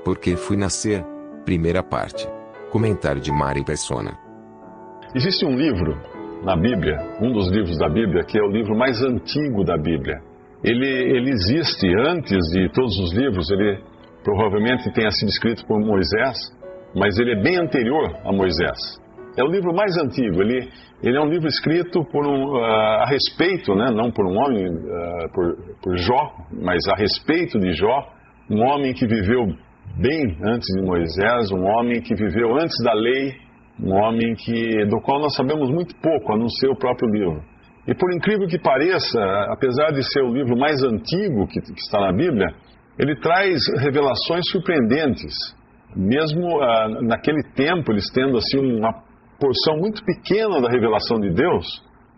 Porque fui nascer. Primeira parte. Comentário de Mari Persona. Existe um livro na Bíblia, um dos livros da Bíblia, que é o livro mais antigo da Bíblia. Ele existe antes de todos os livros, ele provavelmente tenha sido escrito por Moisés, mas ele é bem anterior a Moisés. É o livro mais antigo, ele é um livro escrito a respeito, né, não por um homem, por Jó, mas a respeito de Jó, um homem que viveu bem antes de Moisés, um homem que viveu antes da lei, um homem do qual nós sabemos muito pouco, a não ser o próprio livro. E por incrível que pareça, apesar de ser o livro mais antigo que está na Bíblia, ele traz revelações surpreendentes. Mesmo naquele tempo, eles tendo assim uma porção muito pequena da revelação de Deus,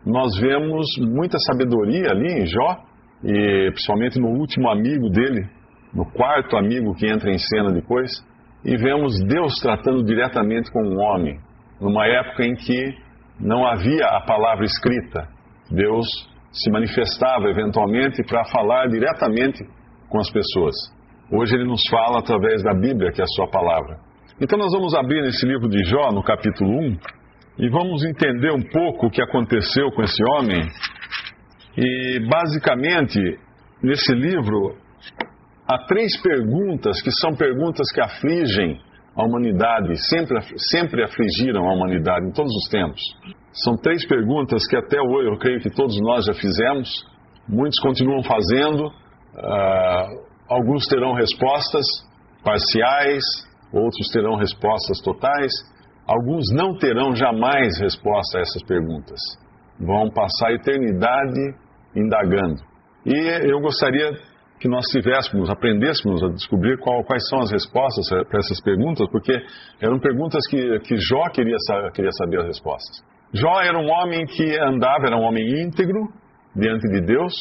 nós vemos muita sabedoria ali em Jó, e principalmente no último amigo dele, no quarto amigo que entra em cena depois, e vemos Deus tratando diretamente com um homem, numa época em que não havia a palavra escrita. Deus se manifestava eventualmente para falar diretamente com as pessoas. Hoje ele nos fala através da Bíblia, que é a sua palavra. Então nós vamos abrir nesse livro de Jó, no capítulo 1, e vamos entender um pouco o que aconteceu com esse homem. E basicamente, nesse livro, há 3 perguntas que são perguntas que afligem a humanidade, sempre afligiram a humanidade em todos os tempos. São 3 perguntas que até hoje eu creio que todos nós já fizemos, muitos continuam fazendo, alguns terão respostas parciais, outros terão respostas totais, alguns não terão jamais resposta a essas perguntas. Vão passar a eternidade indagando. E eu gostaria que nós aprendêssemos a descobrir quais são as respostas para essas perguntas, porque eram perguntas que Jó queria saber as respostas. Jó era um homem que era um homem íntegro diante de Deus.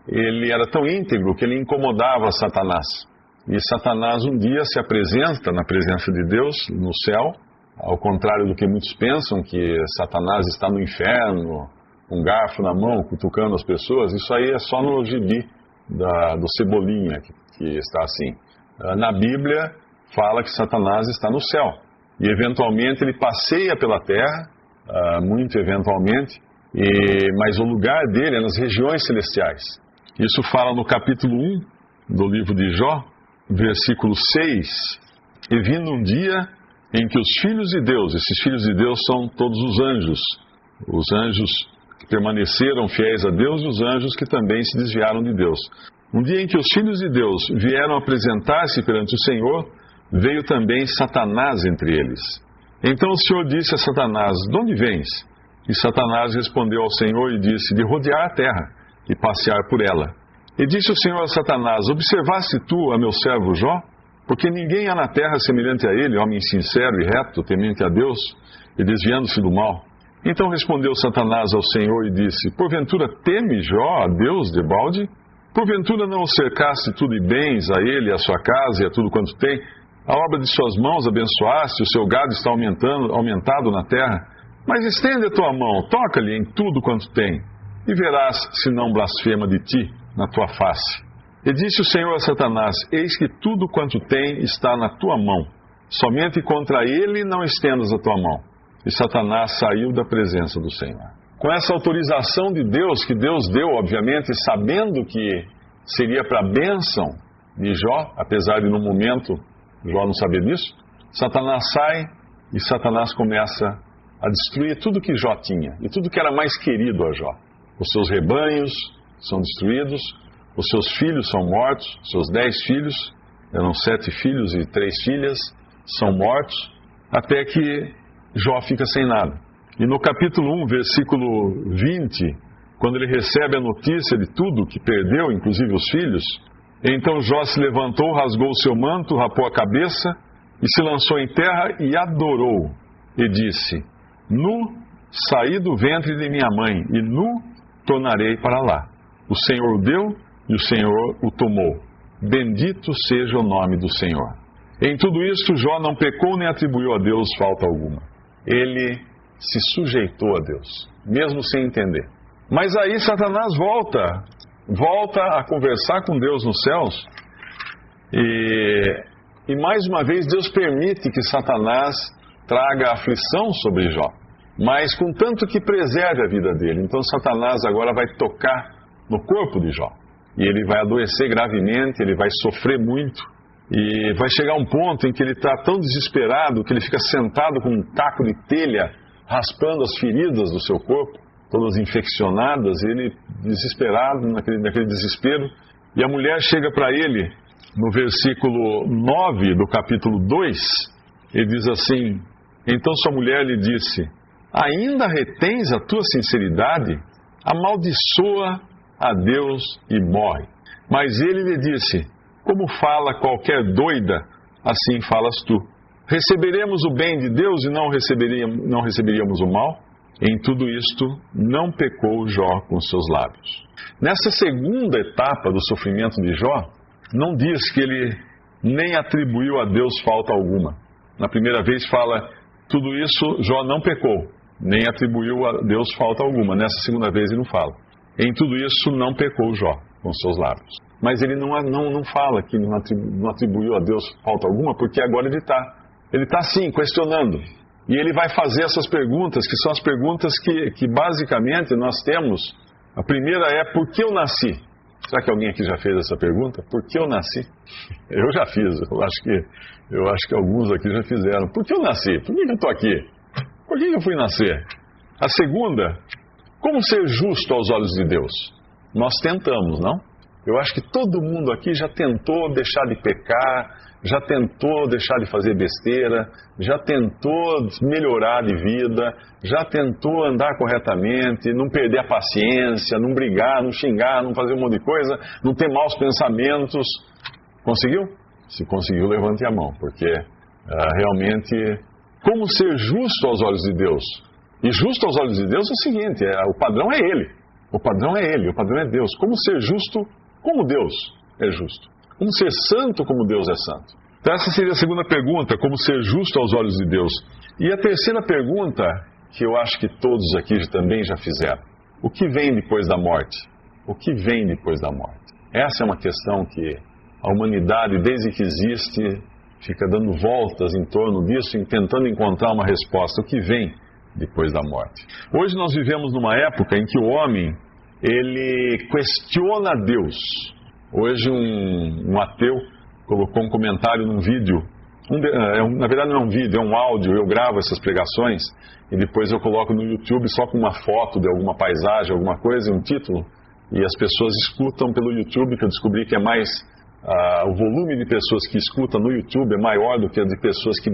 Ele era tão íntegro que ele incomodava Satanás. E Satanás um dia se apresenta na presença de Deus no céu, ao contrário do que muitos pensam, que Satanás está no inferno, com um garfo na mão, cutucando as pessoas. Isso aí é só no gibi do Cebolinha, que está assim. Na Bíblia fala que Satanás está no céu. E eventualmente ele passeia pela terra, muito eventualmente, mas o lugar dele é nas regiões celestiais. Isso fala no capítulo 1 do livro de Jó, versículo 6. E vindo um dia em que os filhos de Deus, esses filhos de Deus são todos os anjos que permaneceram fiéis a Deus e os anjos que também se desviaram de Deus. Um dia em que os filhos de Deus vieram apresentar-se perante o Senhor, veio também Satanás entre eles. Então o Senhor disse a Satanás: de onde vens? E Satanás respondeu ao Senhor e disse: de rodear a terra e passear por ela. E disse o Senhor a Satanás: observaste tu a meu servo Jó? Porque ninguém há na terra semelhante a ele, homem sincero e reto, temente a Deus e desviando-se do mal. Então respondeu Satanás ao Senhor e disse: porventura teme Jó a Deus debalde? Porventura não o cercaste tudo de bens a ele, a sua casa e a tudo quanto tem? A obra de suas mãos abençoaste, o seu gado está aumentado na terra. Mas estende a tua mão, toca-lhe em tudo quanto tem, e verás se não blasfema de ti na tua face. E disse o Senhor a Satanás: eis que tudo quanto tem está na tua mão, somente contra ele não estendas a tua mão. E Satanás saiu da presença do Senhor. Com essa autorização de Deus, que Deus deu, obviamente, sabendo que seria para a bênção de Jó, apesar de no momento Jó não saber disso, Satanás sai e Satanás começa a destruir tudo que Jó tinha e tudo que era mais querido a Jó. Os seus rebanhos são destruídos, os seus filhos são mortos, seus 10 filhos, eram 7 filhos e 3 filhas, são mortos, até que Jó fica sem nada. E no capítulo 1, versículo 20, quando ele recebe a notícia de tudo que perdeu, inclusive os filhos, então Jó se levantou, rasgou o seu manto, rapou a cabeça e se lançou em terra e adorou. E disse: nu saí do ventre de minha mãe e nu tornarei para lá. O Senhor o deu e o Senhor o tomou. Bendito seja o nome do Senhor. Em tudo isto Jó não pecou nem atribuiu a Deus falta alguma. Ele se sujeitou a Deus, mesmo sem entender. Mas aí Satanás volta a conversar com Deus nos céus, e E mais uma vez Deus permite que Satanás traga aflição sobre Jó, mas contanto que preserve a vida dele. Então Satanás agora vai tocar no corpo de Jó. E ele vai adoecer gravemente, ele vai sofrer muito. E vai chegar um ponto em que ele está tão desesperado que ele fica sentado com um taco de telha, raspando as feridas do seu corpo, todas infeccionadas, e ele desesperado, naquele desespero. E a mulher chega para ele, no versículo 9 do capítulo 2, ele diz assim: então sua mulher lhe disse: ainda retens a tua sinceridade? Amaldiçoa a Deus e morre. Mas ele lhe disse: como fala qualquer doida, assim falas tu. Receberemos o bem de Deus e não receberíamos o mal? Em tudo isto, não pecou Jó com seus lábios. Nessa segunda etapa do sofrimento de Jó, não diz que ele nem atribuiu a Deus falta alguma. Na primeira vez fala: tudo isso Jó não pecou, nem atribuiu a Deus falta alguma. Nessa segunda vez ele não fala: em tudo isso não pecou Jó com seus lábios. Mas ele não fala que não atribuiu a Deus falta alguma, porque agora ele está sim questionando. E ele vai fazer essas perguntas, que são as perguntas que basicamente nós temos. A primeira é: por que eu nasci? Será que alguém aqui já fez essa pergunta? Por que eu nasci? Eu já fiz, eu acho que alguns aqui já fizeram. Por que eu nasci? Por que eu estou aqui? Por que eu fui nascer? A segunda: como ser justo aos olhos de Deus? Nós tentamos, não? Eu acho que todo mundo aqui já tentou deixar de pecar, já tentou deixar de fazer besteira, já tentou melhorar de vida, já tentou andar corretamente, não perder a paciência, não brigar, não xingar, não fazer um monte de coisa, não ter maus pensamentos. Conseguiu? Se conseguiu, levante a mão, porque realmente, como ser justo aos olhos de Deus? E justo aos olhos de Deus é o seguinte: o padrão é Ele, o padrão é Ele, o padrão é Deus. Como ser justo como Deus é justo? Como ser santo como Deus é santo? Então essa seria a segunda pergunta: como ser justo aos olhos de Deus. E a terceira pergunta, que eu acho que todos aqui também já fizeram: o que vem depois da morte? O que vem depois da morte? Essa é uma questão que a humanidade, desde que existe, fica dando voltas em torno disso, tentando encontrar uma resposta. O que vem depois da morte? Hoje nós vivemos numa época em que o homem, ele questiona Deus. Hoje um ateu colocou um comentário num vídeo, na verdade não é um vídeo, é um áudio. Eu gravo essas pregações e depois eu coloco no YouTube só com uma foto de alguma paisagem, alguma coisa, um título, e as pessoas escutam pelo YouTube, que eu descobri que é mais, o volume de pessoas que escutam no YouTube é maior do que a de pessoas que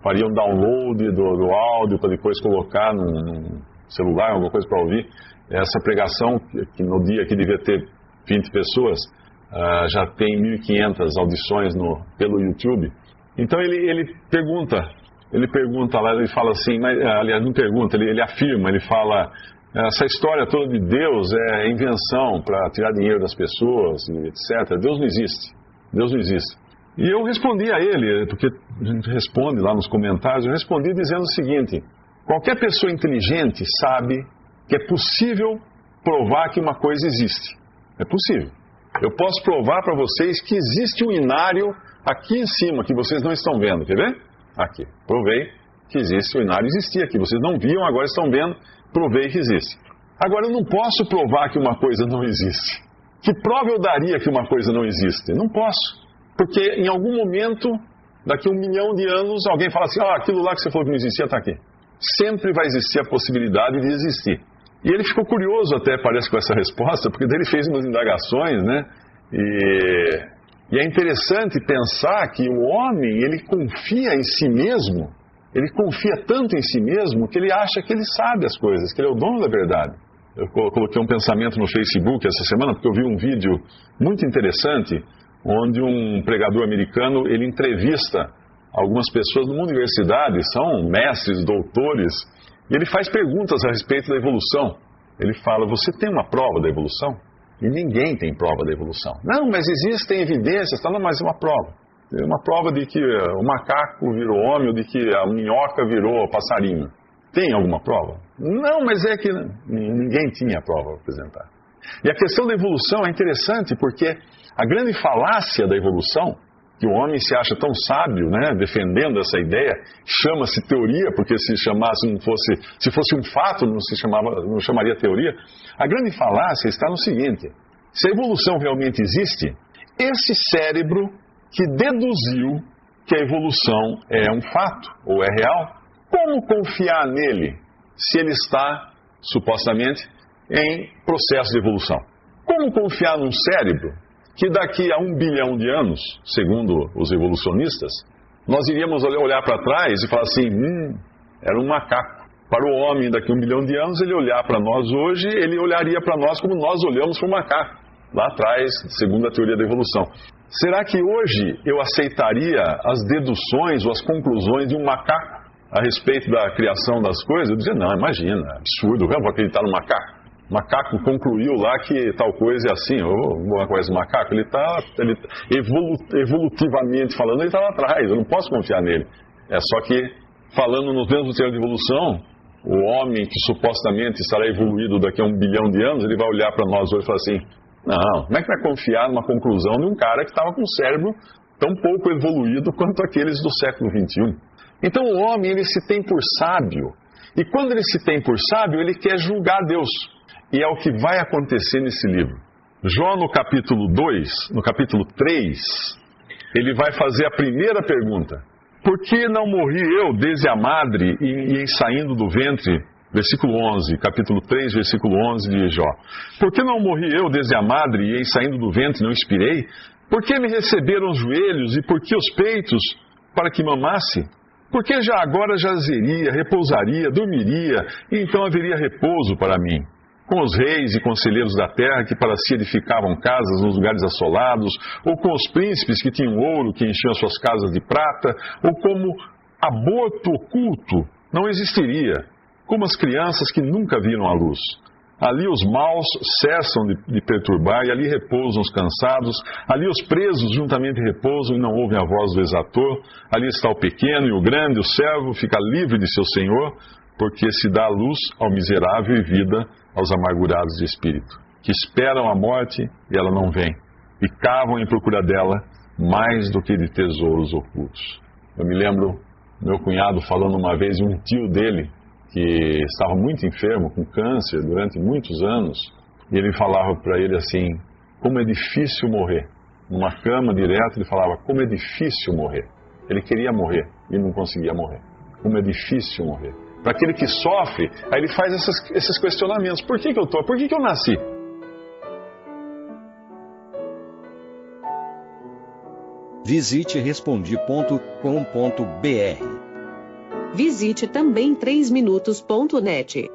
fariam download do áudio para depois colocar num celular, alguma coisa para ouvir. Essa pregação, que no dia que devia ter 20 pessoas, já tem 1.500 audições pelo YouTube. Então ele pergunta lá, ele fala assim, aliás não pergunta, ele afirma, ele fala: essa história toda de Deus é invenção para tirar dinheiro das pessoas, etc. Deus não existe, Deus não existe. E eu respondi a ele, porque a gente responde lá nos comentários, eu respondi dizendo o seguinte: qualquer pessoa inteligente sabe que é possível provar que uma coisa existe. É possível. Eu posso provar para vocês que existe um inário aqui em cima, que vocês não estão vendo. Quer ver? Aqui. Provei que existe, o inário existia aqui. Vocês não viam, agora estão vendo. Provei que existe. Agora, eu não posso provar que uma coisa não existe. Que prova eu daria que uma coisa não existe? Não posso. Porque em algum momento, daqui a 1 milhão de anos, alguém fala assim: aquilo lá que você falou que não existia está aqui. Sempre vai existir a possibilidade de existir. E ele ficou curioso até, parece, com essa resposta, porque daí ele fez umas indagações, né? E é interessante pensar que o homem, ele confia em si mesmo, ele confia tanto em si mesmo, que ele acha que ele sabe as coisas, que ele é o dono da verdade. Eu coloquei um pensamento no Facebook essa semana, porque eu vi um vídeo muito interessante, onde um pregador americano, ele entrevista algumas pessoas numa universidade, são mestres, doutores, e ele faz perguntas a respeito da evolução. Ele fala: você tem uma prova da evolução? E ninguém tem prova da evolução. Não, mas existem evidências, não, mas é uma prova. É uma prova de que o macaco virou homem, ou de que a minhoca virou passarinho. Tem alguma prova? Não, mas é que ninguém tinha prova para apresentar. E a questão da evolução é interessante, porque a grande falácia da evolução que o homem se acha tão sábio, né, defendendo essa ideia, chama-se teoria, porque se fosse um fato, não chamaria teoria. A grande falácia está no seguinte: se a evolução realmente existe, esse cérebro que deduziu que a evolução é um fato, ou é real, como confiar nele se ele está, supostamente, em processo de evolução? Como confiar num cérebro que daqui a 1 bilhão de anos, segundo os evolucionistas, nós iríamos olhar para trás e falar assim, era um macaco. Para o homem daqui a 1 bilhão de anos, ele olhar para nós hoje, ele olharia para nós como nós olhamos para o macaco, lá atrás, segundo a teoria da evolução. Será que hoje eu aceitaria as deduções ou as conclusões de um macaco a respeito da criação das coisas? Eu dizia, não, imagina, absurdo, eu vou acreditar no macaco. O macaco concluiu lá que tal coisa é assim, uma coisa do macaco, ele está evolutivamente falando, ele está lá atrás, eu não posso confiar nele. É só que, falando nos mesmos termos de evolução, o homem que supostamente estará evoluído daqui a 1 bilhão de anos, ele vai olhar para nós hoje e falar assim, não, como é que vai confiar numa conclusão de um cara que estava com um cérebro tão pouco evoluído quanto aqueles do século XXI? Então o homem, ele se tem por sábio, e quando ele se tem por sábio, ele quer julgar Deus. E é o que vai acontecer nesse livro. Jó, no capítulo 2, no capítulo 3, ele vai fazer a primeira pergunta. Por que não morri eu desde a madre e em saindo do ventre? Versículo 11, capítulo 3, versículo 11 de Jó. Por que não morri eu desde a madre e em saindo do ventre não expirei? Por que me receberam os joelhos e por que os peitos para que mamasse? Porque já agora jazeria, repousaria, dormiria, e então haveria repouso para mim. Com os reis e conselheiros da terra que para si edificavam casas nos lugares assolados, ou com os príncipes que tinham ouro, que enchiam suas casas de prata, ou como aborto oculto, não existiria, como as crianças que nunca viram a luz. Ali os maus cessam de perturbar, e ali repousam os cansados, ali os presos juntamente repousam e não ouvem a voz do exator, ali está o pequeno e o grande, o servo fica livre de seu senhor, porque se dá luz ao miserável e vida aos amargurados de espírito, que esperam a morte e ela não vem, e cavam em procura dela mais do que de tesouros ocultos. Eu me lembro meu cunhado falando uma vez de um tio dele, que estava muito enfermo, com câncer, durante muitos anos, e ele falava para ele assim, como é difícil morrer. Numa cama direto, ele falava, como é difícil morrer. Ele queria morrer e não conseguia morrer. Como é difícil morrer. Para aquele que sofre, aí ele faz esses questionamentos. Por que eu nasci? Visite Respondi.com.br. Visite também 3minutos.net.